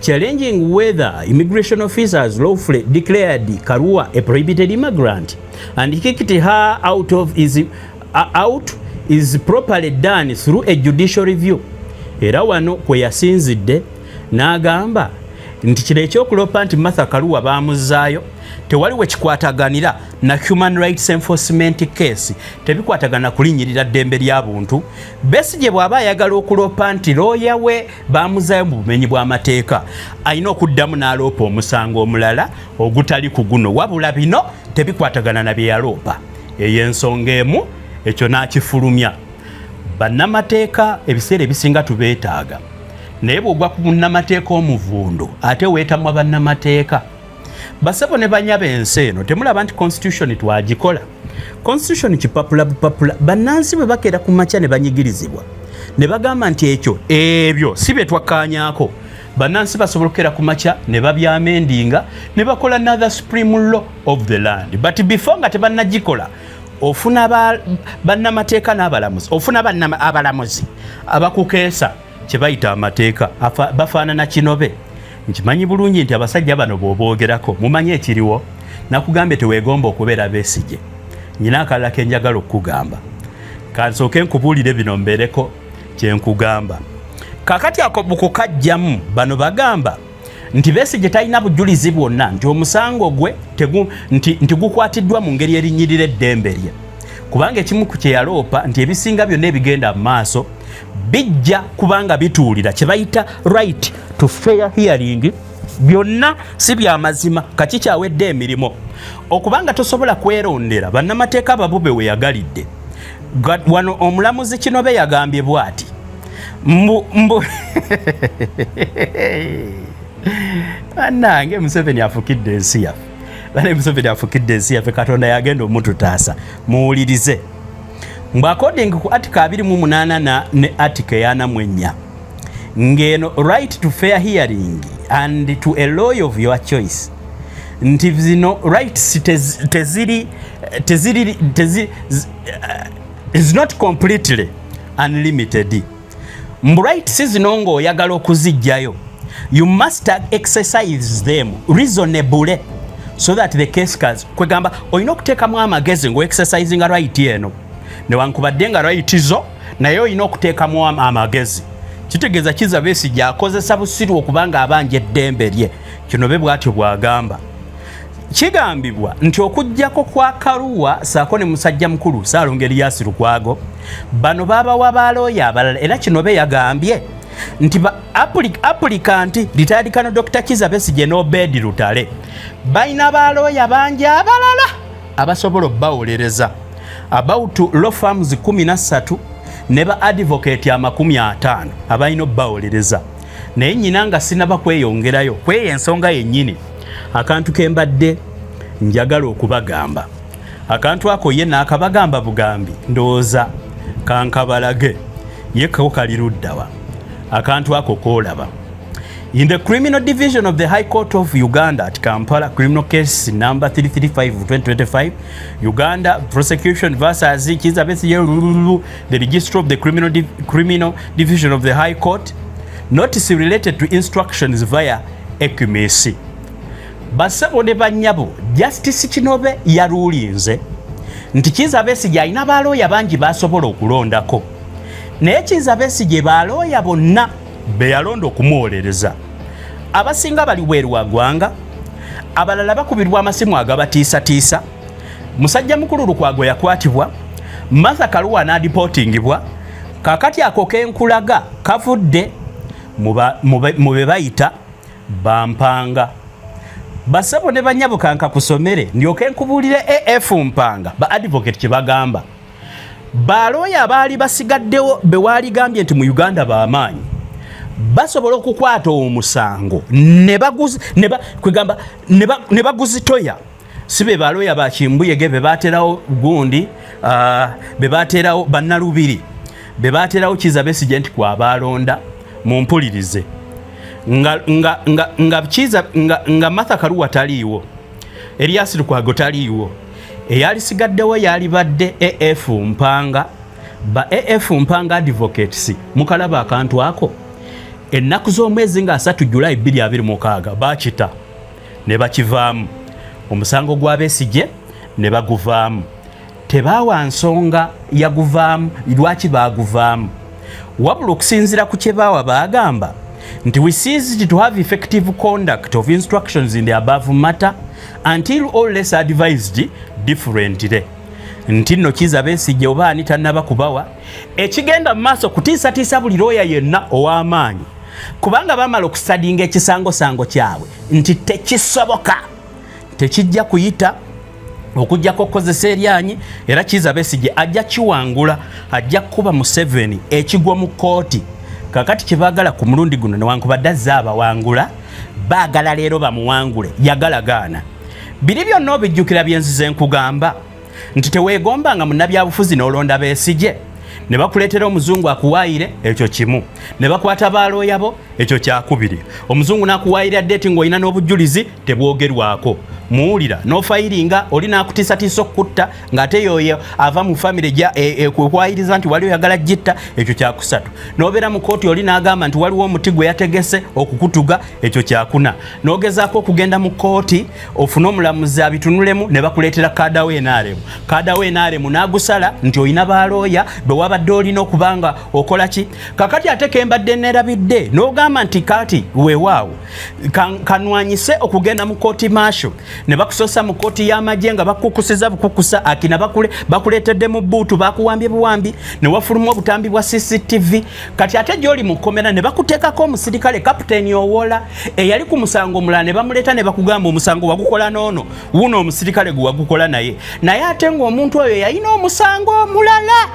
Challenging whether immigration officers lawfully declared Karua a prohibited immigrant and kicked her out is properly done through a judicial review. Era wano kwe yasinzidde n'agamba nti kino ekyokulopa nti Martha Karua baamuzaayo tewaliwe kikwataganira na human rights enforcement case, tebikwatagana kulinyirira ddembe ly'abuntu. Besigye bw'aba ayagala okulopa nti looya we baamuzaayo mu bumenyi bw'amateeka alina okuddamu n'aloopa omusango omulala ogutali ku guno, wabula bino tebikwatagana na bye yaloopa. Eyo ensonga emu ekyo n'akifulumya. Bannamateeka ebiseera ebisinga tubeetaaga, naye bw'ogwa ku munnamateeka omuvundu ate weetamwa bannamateeka. Basebo ne banyaba ensi eno temulaba nti constitution twagikola. Constitution kipapula bupapula, bannansi bwe bakeera ku makya ne banyigirizibwa ne bagamba nti ekyo ebyo si bye twakkaanyaako. Bannansi basobola okukeera ku makya ne babyamendinga ne bakola another supreme law of the land. But before nga tebannagikola ofuna bannamateeka n'abalamuzi, ofuna abalamuzi abakukeesa kye bayita amateeka bafaanana Kinobe. Nkimanyi bulungi nti abasajja bano bw'oboogerako mumanyi ekiriwo, nakugambye teweegomba okubeera Besigye. Nyina akalala ke njagala okugamba, kansooke nkubuulire bino mbeereko kye nkugamba. Kaakati ako bukukajjamu bano bagamba nti Besigye talina bujulizi bwonna nti omusango gwe nti gukwatiddwa mu ngeri erinnyirira eddembe lye, kubanga ekimu ku kye yaloopa nti ebisinga byonna ebigenda mu maaso bijja kubanga bituulira kye bayita right to fair hearing. Byonna si bya mazima, kaki kyawedde emirimu okubanga tosobola kwerondera bannamateeka babube we yagalidde. Wano omulamuzi Kinobe yagambye bw'ati Bannange Museveni afukidde ensi yaffe. Bane Museveni afukidde ensi yaffe, Katonda yagenda omututaasa. Muwulirize. According ku article 28 ne article 44 ngeno right to fair hearing and to a lawyer of your choice, nti zino rights is not completely unlimited. Rights zino ng'oyagala okuzijjayo, you must exercise them reasonably so that the case can kwegamba olina okuteekamu amagezi ng'oexercising right eno newankubadde nga right zo naye olina okuteekamu amagezi. Kitegeeza Kizza Besigye akozesa busiru okubanga abanja eddembe lye. Kinobe bw'atyo bw'agamba. Kigambibwa nti okujjako kwa Karua saako ne musajja mukulu Ssaalongo Erias Lukwago bano baabawa balooya abalala, era Kinobe yagambye nti applicant retired Colonel Dr. Kizza Besigye n'Obedi Lutale balina balooya bangi abalala abasobola obbawolereza about law firms 13 ne ba advocate 50 abalina obbawolereza. Naye nnyina nga sinaba kweyongerayo kweyo ensonga yennyini, akantu ke mbadde njagala okubagamba, akantu ako ye naakabagamba bugambi ndowooza kankabalage ye kako kali luddawa, akantu ako koolaba. In the Criminal Division of the High Court of Uganda at Kampala, criminal case number 335/2025, Uganda prosecution versus Kizza Besigye, the Register of the Criminal Division of the High Court, notice related to instructions via EQMC. Basebo ne banyabo, Justice Kinobe yalulinze nti Kizza Besigye alina balooya bangi basobola okulondako, naye Kizza Besigye balooya bonna be yalonda okumuwolereza abasinga bali bweru wa ggwanga, abalala bakubirwa amasimu agabatiisatiisa. Musajja mukulu Lukwago yakwatibwa, Martha Karua n'adipotingibwa. Kaakati ako kenkulaga kavudde mu be bayita bampanga. Basabo ne banyabo kanka kusomere ndyoke nkubulire AF Mpanga ba advocate kibagamba. Baloya baali basigaddewo be wali gambye nti mu Uganda baamanyi. Basobola okukwata omusango ne baguzitoya. Sibe baloya ba Kimbuyege be baterawo gundi be baterawo bannalubiri be baterawo Kizza Besigye nti kwa balonda mu mpulirize nga Kizza nga Martha Karua taliiwo, Erias Lukwago taliiwo, eyali sigaddewo yali badde AF Mpanga ba AF Mpanga advocates mukalaba akantu ako ennaku z'omwezi nga 3 July 2026 bakita ne bakivaamu omusango gwa Besigye ne baguvaamu. Tebaawa nsonga yaguvaamu lwaki baguvaamu wabula okusinziira ku kye baawa baagamba nti we ceased to have effective conduct of instructions in the above matter until all less advised differently. Nti nno Kizza Besigye oba ani tannaba kubawa ekigenda mu maaso kutiisatiisa buli looya yenna ow'amaanyi kubanga bamala okusadinga ekisangosango kyabwe nti tekisoboka tekijja kuyita okujjako okukozesa eryanyi era Kizza Besigye ajja kiwangula ajja kuba mu 7 ekigwa mu kooti. Kakati kibaagala ku mulundi guno newankubadde azze abawangula baagala leero bamuwangule yagalagaana. Biri byonna obijjukira byenzize nkugamba nti teweegombanga munnabyabufuzi n'olonda Besigye ne bakuleetera omuzungu akuwaayire ekyo kimu ne bakwata baalooya bo ekyo kyakubiri. Omuzungu n'akuwaayira ddeeti ng'olina n'obujulizi tebwogerwako muwulira n'ofayiringa oli n'akutiisatiisa okutta ng'ate yoyo ava mu famire kwayiriza nti wali oyagala gitta ekyo kyakusatu. N'obeera mu kooti oli n'agamba nti waliwo omuti gwe yategese okukutuga ekyo kyakuna. N'ogezaako okugenda mu kooti ofune omulamuzi abitunulemu ne bakuleetera kaadawo enaaremu. Kaadawo enaaremu n'agusala nti olina baalooya be wabadde olina okubanga okola ki. Kakati ate kembadde neerabidde n'ogamba nti kati weewaawo kanwanyise okugenda mu kooti maasho ne bakusosa mu kooti y'amagye nga bakukusiza bukukusa akina bakuleetedde mu buutu bakuwambye buwambi ne wafuluma obutambi bwa CCTV. Kati ate gy'oli mu kkomera ne bakuteekako omusirikale kapiteeni Owola eyali ku musango omulala ne bamuleeta ne bakugamba omusango wagukola n'ono wuno omusirikale gwe wagukola naye ate ng'omuntu oyo yalina omusango omulala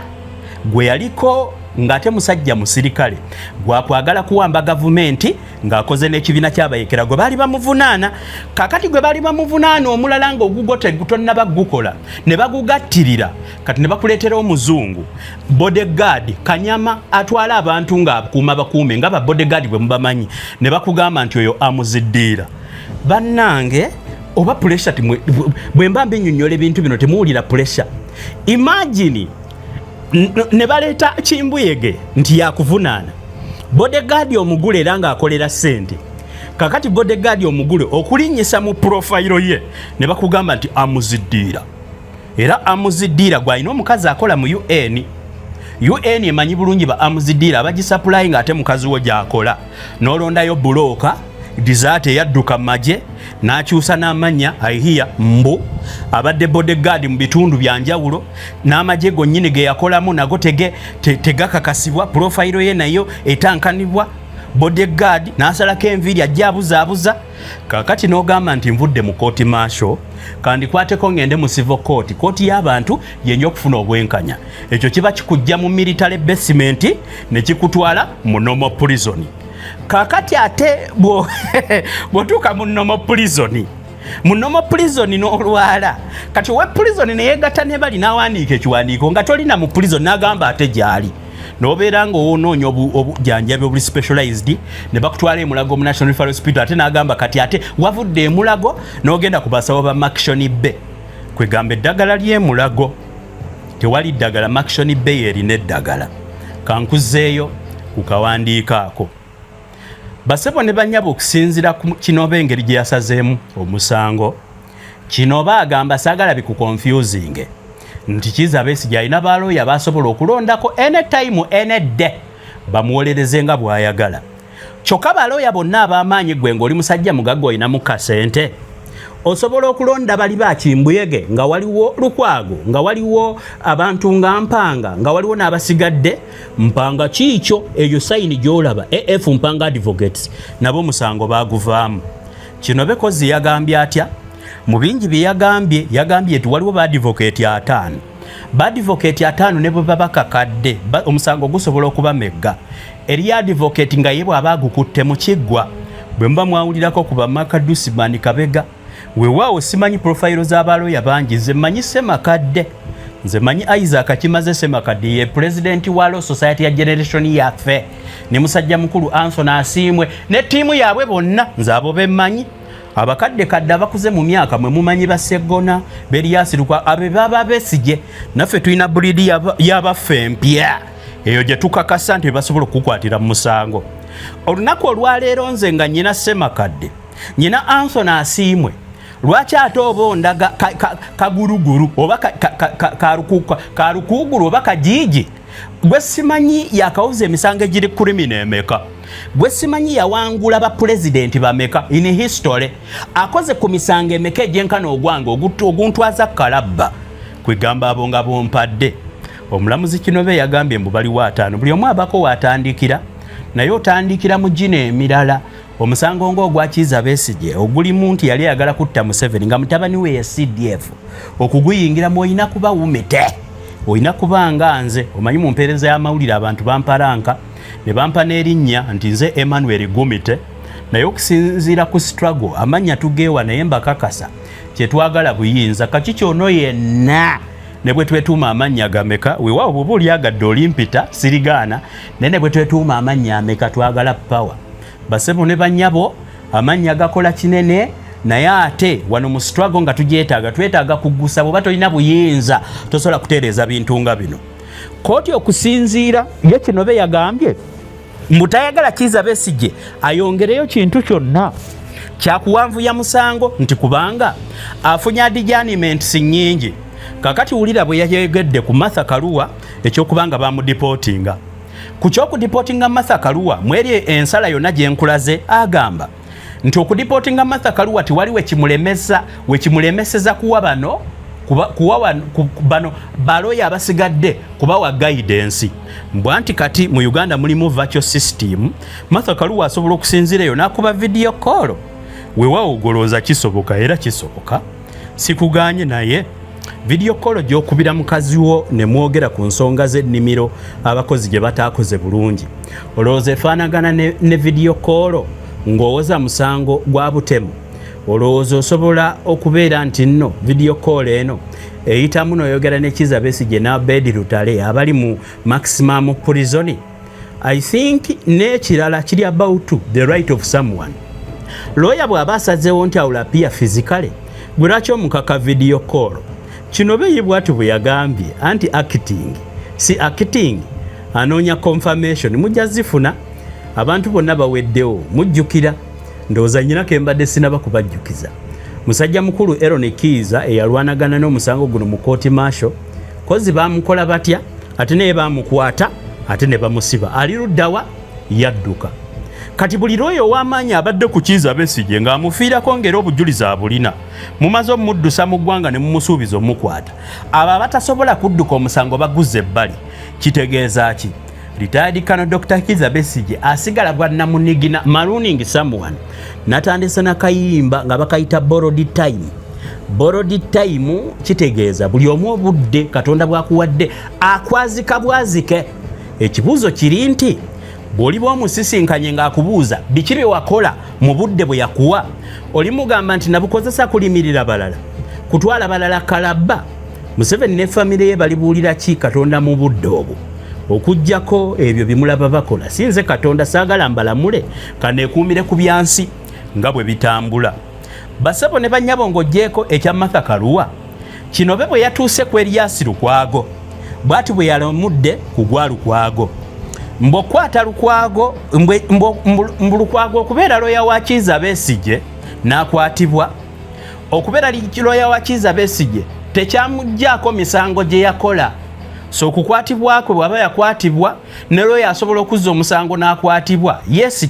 gwe yaliko ng'ate musajja musirikale gwakwagala kuwamba gavumenti ng'akoze n'ekibiina ky'abayekera gwe baali bamuvunaana. Kakati gwe baali bamuvunaana omulala ng'ogugote tonnaba gukola ne bagugattirira kati ne bakuleetera omuzungu bodyguard Kanyama atwala abantu ng'akuuma bakuume nga ba bodyguard bwe mubamanyi ne bakugamba nti oyo amuziddiira. Bannange oba pressure bwe mba mbinyonnyola ebintu bino temuwulira pressure. Imagine ne baleeta Kimbuyege nti yakuvunaana bodyguard omugule era ng'akolera ssente. Kakati bodyguard omugule okulinnyisa mu profile ye ne bakugamba nti amuziddiira era amuziddiira gw'alina omukazi akola mu UN emanyi bulungi ba amuziddiira abagisapulayi ng'ate mukazi wo gy'akola n'olondayo bulooka dizaate eyadduka magye n'akyusa n'amannya ayihiya mbu abadde bodyguard mu bitundu bya njawulo n'amagye gonnyini ge yakolamu nago tegakakasibwa profile ye nayo etankanibwa bodyguard n'asalako enviiri ajja abuzaabuza. Kakati n'ogamba nti nvudde mu kooti maasho kandikwateko ngende mu civil court kooti y'abantu yenye okufuna obwenkanya. Ekyo kiba kikujja mu military basement ne kikutwala mu normal prison. Kakati ate bwotuuka mu normal prison n'olwala kati we prison neyegatta ne bali n'awandiika ekiwandiiko nga tolina mu prison n'agamba ate gyali n'obeera ng'onoonya obujjanjabi obuli specialized ne bakutwala emulago mu National Referral Hospital ate n'agamba kati ate wavudde emulago n'ogenda ku basawo ba Maction Bay kwegamba eddagala ly'emulago tewali ddagala Maction Bay erina eddagala. Kankuzeeyo ku kawandiiko ako. Basebo ne banyabo okusinzira kino engeri gye yasazeemu omusango kino baagamba saagala bikukonfusing nti Kizza Besigye alina baalooya basobola okulondako anytime any day bamuwolereze nga bw'ayagala. Kyokka baalooya bonna ab'amaanyi gwe ng'oli musajja mugagga olinamu kasente osobola okulonda bali bakimbuyege nga waliwo Lukwago nga waliwo abantu nga Mpanga nga waliwo n'abasigadde Mpanga kiikyo eyo sayini gyolaba AF Mpanga Advocates nabo musango baguvaamu. Kino Bekozi yagambye atya mu bingi bye yagambye waliwo ba advocate 5 ba advocate 5 ne bwe babakakadde omusango gusobola okuba megga eri advocate nga yebwe abagukutte mu kiggwa bwe mba mwawulirako kuba Makadusi Mani Kabega weewaawo simanyi profile z'abaloya bangi nze manyi Semakadde nze manyi Isaac Kimaze Semakadde ye president wa Law Society ya generation yaffe ne musajja mukulu Anson Asiimwe ne tiimu yaabwe bonna nze abo bemmanyi abakadde kadde abakuze mu myaka mwe mumanyi Basegona Beriasi Lukwago abe baba Besigye naffe tulina bulidi y'abaffe empya eyo gye tukakasa nti basobola okukwatira mu musango. Olunaku olwaleero nze nga nyina Semakadde nyina Anson Asiimwe lwaki ate oba ondaga kaguruguru oba karukuguru oba kajiiji gwe simanyi yakawuza emisango egiri criminal emeka gwe simanyi yawangula ba president bameka in history akoze ku misango emeka egyenkana ogwange oguntwaza kalabba kwegamba abo nga bompadde. Omulamuzi Kinobe yagambye mbu bali wataano buli omu abako watandikira naye otandikira mu gino emirala. Omusango ng'ogwa Kizza Besigye ogulimu nti yali ayagala kutta Museveni nga mutabani we ya CDF okuguyingiramu oyina kuba wumete oyina kuba nga nze omanyi mu mpeereza y'amawulire abantu bamparanka ne bampa n'erinnya nti nze Emmanuel Gumite naye okusinziira ku struggle amannya tugeewa naye mbakakasa kyetwagala buyinza kaki kyono yenna ne bwe twetuuma amannya gameka weewaawo bw'oba oli agadde olimpita sirigaana naye ne bwe twetuuma amannya ameka twagala power basebo ne banyabo amannya gakola kinene naye ate wano mu struggle nga twetaaga kugusa bwe batolina buyinza tosobola kutereeza bintu nga bino. Kooti okusinziira ye Kinobe yagambye mbutayagala Kizza Besigye ayongereyo kintu kyonna kyakuwanvuya musango nti kubanga afunye adjournments nnyingi. Kakati wulira bwe yayegedde ku Martha Karua ekyokubanga bamudipotinga ku kyokudipotinga Martha Karua mweri ensala yonna gyenkulaze agamba nti okudipotinga Martha Karua tiwali wekimulemeseza kuwa bano baloya abasigadde kubawa guidance mbwa nti kati mu Uganda mulimu virtual system Martha Karua asobola okusinzira eyo n'akuba video call weewaawo ogolooza kisoboka era kisoboka sikuganye naye video call gy'okubira mukazi wo ne mwogera ku nsonga z'ennimiro abakozi gye bataakoze bulungi olowooza efaanagana ne video call ng'owoza musango gwa butemu olowooza osobola okubeera nti nno video call eno eyitamu n'oyogera ne Kizza Besigye n'Abedi Lutale abali mu maximum prison. I think n'ekirala kiri about the right of someone lawyer bw'aba asazeewo nti awulapia physically gwe lwaki omukaka video call. Kinobe yibwatu bwe yagambye anti acting anoonya confirmation mujja zifuna abantu bonna baweddewo mujjukira ndowooza nnyinako embadde sinaba kubajjukiza musajja mukulu Aaron Kizza eyalwanagana n'omusango guno mu kooti marshal kozi baamukola batya ate naye baamukwata ate ne bamusiba ali luddawa yadduka. Kati buli lwoyo ow'amaanyi abadde ku Kizza Besigye ng'amufiirako ngera obujulizi abulina mumaze omuddusa mu ggwanga ne mumusuubiza omukwata abo abatasobola kudduka omusango baguzza ebbali kitegeeza ki? Retired Colonel Dr. Kizza Besigye asigala bwannamunigina marooning someone natandisa nakayimba nga bakayita borrowed time kitegeeza buli omu obudde Katonda bwakuwadde akwazika bwazike. Ekibuuzo kiri nti bw'oli bw'omusisinkanye ng'akubuuza biki bye wakola mu budde bwe yakuwa olimugamba nti nabukozesa kulimirira balala kutwala balala kalabba. Museveni ne famire ye balibuulira ki Katonda mu budde obwo okujjako ebyo bimulaba bakola? Sinze Katonda saagala mbalamule kaneekuumire ku byansi nga bwe bitambula. Basabo ne bannyabo ng'oggyeko ekya Martha Karua Kinobe bwe yatuuse ku Erias Lukwago bw'ati bwe yalamudde ku gwa Lukwago mbokwata Lukwago Lukwago okubeera loya wa Kizza Besigye n'akwatibwa okubeera loya wa Kizza Besigye tekyamuggyako misango gye yakola. So okukwatibwa kwe bw'aba yakwatibwa ne loya asobola okuzza omusango n'akwatibwa yes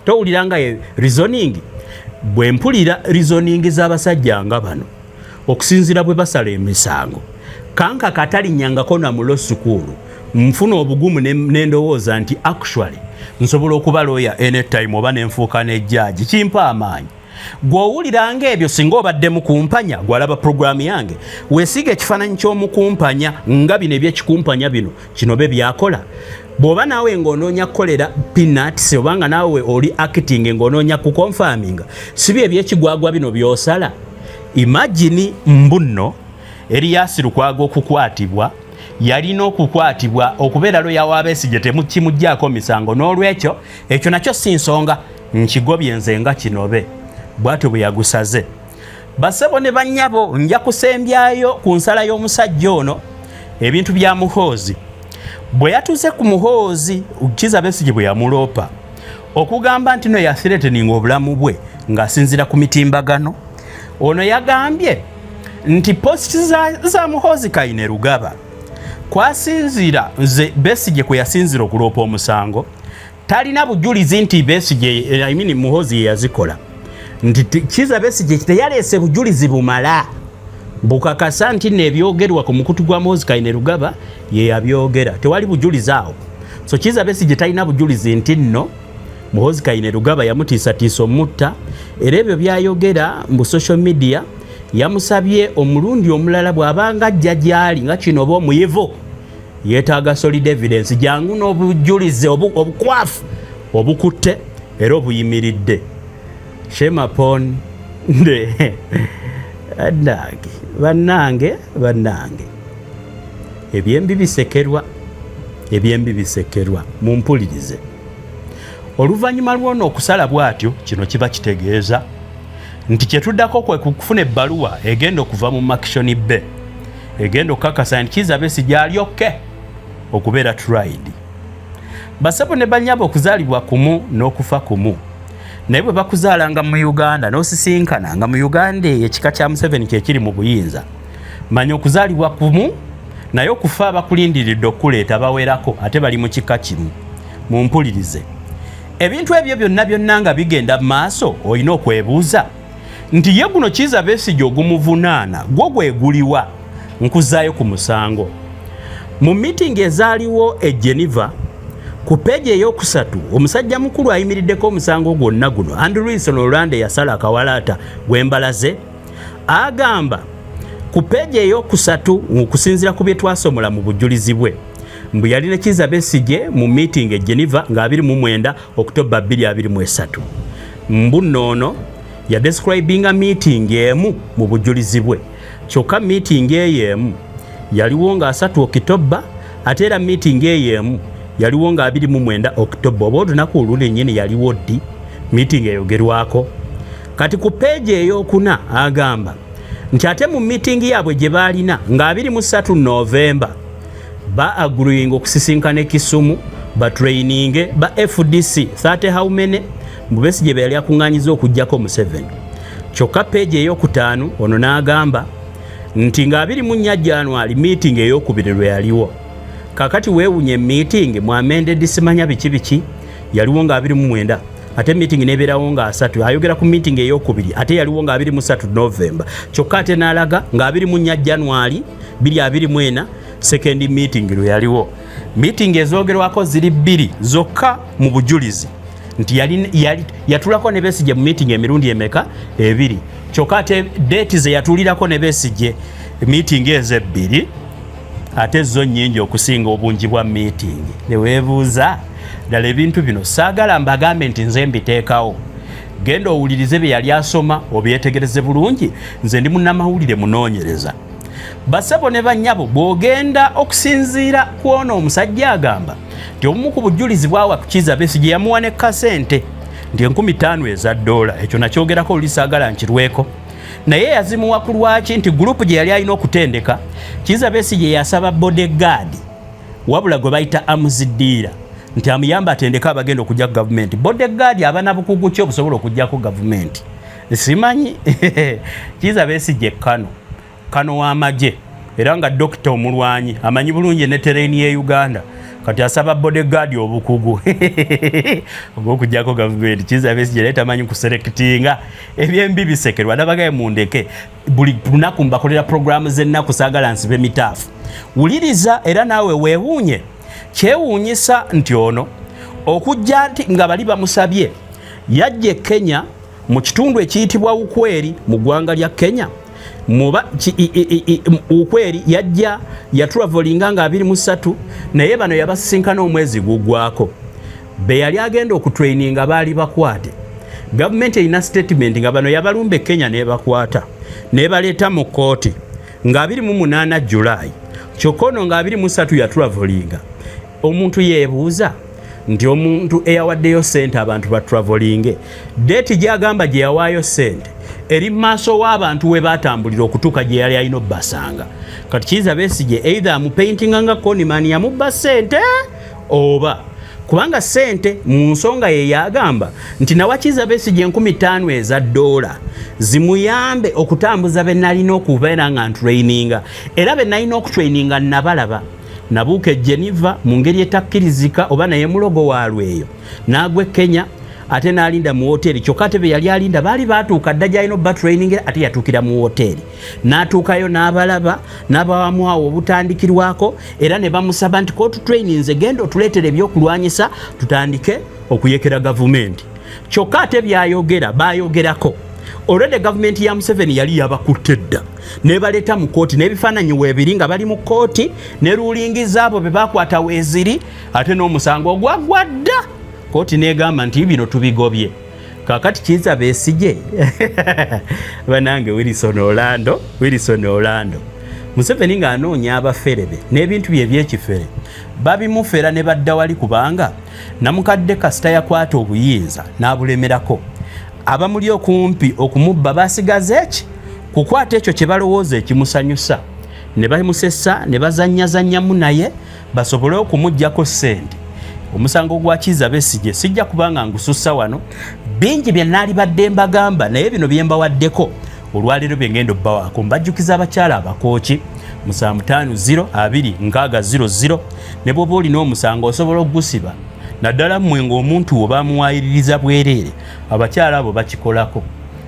towulira nga reasoning bwe mpulira reasoning z'abasajja nga bano okusinziira bwe basala emisango kanka katalinyangako na mulo sukulu nfuna obugumu n'endowooza nti actually nsobola okuba lawyer anytime oba nenfuuka nejjaaji kimpa amaanyi gw'owulira ng'ebyo singa obadde mukumpanya gwalaba programu yange weesiga ekifaananyi ky'omukumpanya nga bino ebyekikumpanya bino kino be byakola bw'oba naawe ng'onoonya kukolera peanuts obanga naawe oli acting ng'onoonya kuconfirminga si byo ebyekigwagwa bino by'osala imagine mbunno Erias Lukwago okukwatibwa yalina okukwatibwa okubeera lawyer wa Besigye temukimuggyako misango n'olwekyo ekyo nakyo si nsonga nkigobye nze nga kinobe bwatyo bwe yagusaze basebo ne bannyabo nja kusembyayo ku nsala y'omusajja ono ebintu bya Muhoozi bwe yatuuse ku Muhoozi Kizza Besigye bwe yamuloopa okugamba nti no yathreatening obulamu bwe ng'asinzira ku mitimbagano ono yagambye nti post za Muhoozi Kainerugaba kwasinzira nze Besigye kwe yasinzira okuloopa omusango talina bujulizi nti Besigye Muhoozi yazikola nti Kizza Besigye teyaleese bujulizi bumala bukakasa nti nebyogerwa ku mukutu gwa Muhoozi Kainerugaba ye yabyogera tewali bujulizi awo so Kizza Besigye talina bujulizi nti nno Muhoozi Kainerugaba yamutiisatiisa omutta era ebyo byayogera mu social media yamusabye omulundi omulala bw'abanga ajja gyali nga kino oba omuyivu yeetaaga solid evidence jangu n'obujulizi obukwafu obukutte era obuyimiridde shame upon bannange ebyembi bisekerwa mumpulirize oluvannyuma lw'ono okusala bw'atyo kino kiba kitegeeza nti kyetuddako kwe kufuna ebbaluwa egenda okuva mu Maction B egenda okukakasa nti Kizza Besigye alyokke okubeera tried basebo ne bannyabo okuzaalibwa kumu n'okufa kumu naye bwe bakuzaalanga mu Uganda n'osisinkana nga mu Uganda ekika kya Museveni kyekiri mu buyinza manya okuzaalibwa kumu naye okufa abakulindiridde okuleeta bawerako ate bali mu kika kimu mumpulirize ebintu ebyo byonna nga bigenda mu maaso olina okwebuuza nti ye guno Kizza Besigye ogumuvunaana gwo gweguliwa nkuzaayo ku musango mu meeting ezaaliwo e Geneva ku peegi ey'okusatu omusajja mukulu ayimiriddeko omusango gwonna guno Andrew Wilson Olande yasala akawalaata gw'embalaze agamba ku peegi ey'okusatu okusinziira ku bye twasomola mu bujulizi bwe mbu yali ne Kizza Besigye mu meeting e Geneva nga 29 October 2023 mbu noono ya describinga meeting emu mu bujulizi bwe kyokka meeting eyemu yaliwo nga 3 October ate era meeting eyemu yaliwo nga 29 October oba olunaku olunennyini yaliwo ddi meeting eyogerwako kati ku peegi ey'okuna agamba nti ate mu meeting yaabwe gye baalina nga 23 November ba agreeing okusisinkana Kisumu ba training ba FDC 30 how many Besigye be yali akunganyiza okujjako mu 7 kyokka peegi ey'okutaano ono n'agamba nti nga 24 January meeting ey'okubiri lwe yaliwo kakati weewunye meeting mu amended simanya biki yaliwo nga 29 ate meeting nebeerawo nga 3 ayogera ku meeting ey'okubiri ate yaliwo nga 23 November kyokka ate n'alaga nga 24 January 2024 second meeting lwe yaliwo meeting ezoogerwako ziri 2 zokka mu bujulizi nti yatulako ne Besigye mu meeting emirundi emeka 2 kyokka ate date ze yatulirako ne Besigye meeting ezo 2 ate zo nnyingi okusinga obungi bwa meeting neweebuuza ddala ebintu bino saagala mbagambe nti nze mbiteekawo genda owulirize bye yali asoma obyetegereze bulungi nze ndi munnamawulire munoonyereza basebo ne bannyabo bw'ogenda okusinziira kwona omusajja agamba nti obumu ku bujulizi bwawa ku Kizza Besigye yamuwa ne kasente nti $50 eza $, ekyo nakyogerako oli saagala nkirweko naye yazimuwa ku lwaki nti gurupu gye yali alina okutendeka Kizza Besigye yasaba bodyguard wabula gwe bayita amuziddira nti amuyamba atendeka abagenda okujja ku gavumenti bodyguard abana bukugu ki obusobola okujjako gavumenti simanyi Kizza Besigye kano w'amagye era nga dokita omulwanyi amanyi bulungi ne terrain ye Uganda kati asaba bodyguard obukugu obwokujjako gavumenti Kizza Besigye yali tamanyi kuselectinga ebyembi bisekerwa nabagaye mundeke buli lunaku mbakolera programu z'ennaku saagala nsibe mitaafu wuliriza era naawe weewuunye kyewuunyisa nti ono okujja nti nga bali bamusabye yajja Kenya mu kitundu ekiyitibwa Ukweri mu ggwanga lya Kenya Ukweri yajja yatravelinga nga 23 naye bano yabasisinkana omwezi gugwako be yali agenda okutraininga baali bakwate government erina statement nga bano yabalumbe Kenya nebakwata nebaleeta mu kooti nga 28 July kyokono nga 23 yatravelinga omuntu yeebuuza nti omuntu eyawaddeyo sente abantu batravelinge date gyagamba gye yawaayo sente eri maaso w'abantu we batambulira okutuuka gye yali alina obbasanga kati Kizza Besigye either amupaintinga nga Conman yamubba sente oba kubanga sente mu nsonga ye yagamba nti nawa Kizza Besigye 50 eza dola zimuyambe okutambuza be nalina okubeera nga ntraininga era be nalina okutraininga nabalaba nabuuke Geneva mu ngeri etakkirizika oba naye mulogo walweyo n'agwe Kenya ate n'alinda mu hoteli kyokka ate be yali alinda baali baatuuka dda gy'alina obba training ate yatuukira mu hoteli n'atuukayo n'abalaba n'abawamu awo obutandikirwako era ne bamusaba nti kootu trainings genda otuleetera ebyokulwanyisa tutandike okuyekera gavumenti kyokka ate byayogera bayogerako already gavumenti ya Museveni yali yabakutte dda nebaleeta mu kooti n'ebifaananyi weebiri nga bali mu kooti ne rulingiza abo be bakwata weeziri ate n'omusango ogwaggwa dda kooti negamba nti bino tubigobye kakati Kizza Besigye banange Wilson Orlando Museveni nga anoonya abaferebe n'ebintu bye ebyekifere babimufera ne badda wali kubanga namukadde kasita yakwata obuyinza n'abulemerako abamuli okumpi okumubba basigaze eki kukwata ekyo kye balowooza ekimusanyusa ne bamusessa ne bazannyamu naye basobole okumuggyako ssente omusango gwa Kizza Besigye sijja kubanga ngusussa wano bingi bye nali badde mbagamba naye bino bye mbawaddeko olwaleero bye ngenda obbawaako mbajjukiza abakyala abakooki 75026000 ne bw'oba olina omusango osobola okugusiba naddala mmwe ng'omuntu oba amuwayiririza bwereere abakyala abo bakikolako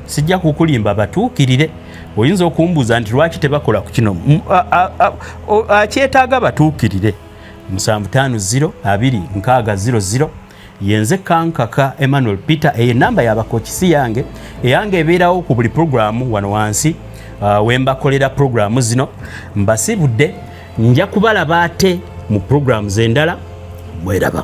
sijja kukulimba batuukirire oyinza okumbuuza nti lwaki tebakola ku kino akyetaaga batuukirire 75026000 yenze kankaka Emmanuel Peter enamba y'abakookisi yange eyange ebeerawo ku buli programu wano wansi wembakolera programu zino mbasibudde nja kubalaba ate mu programu z'endala mweraba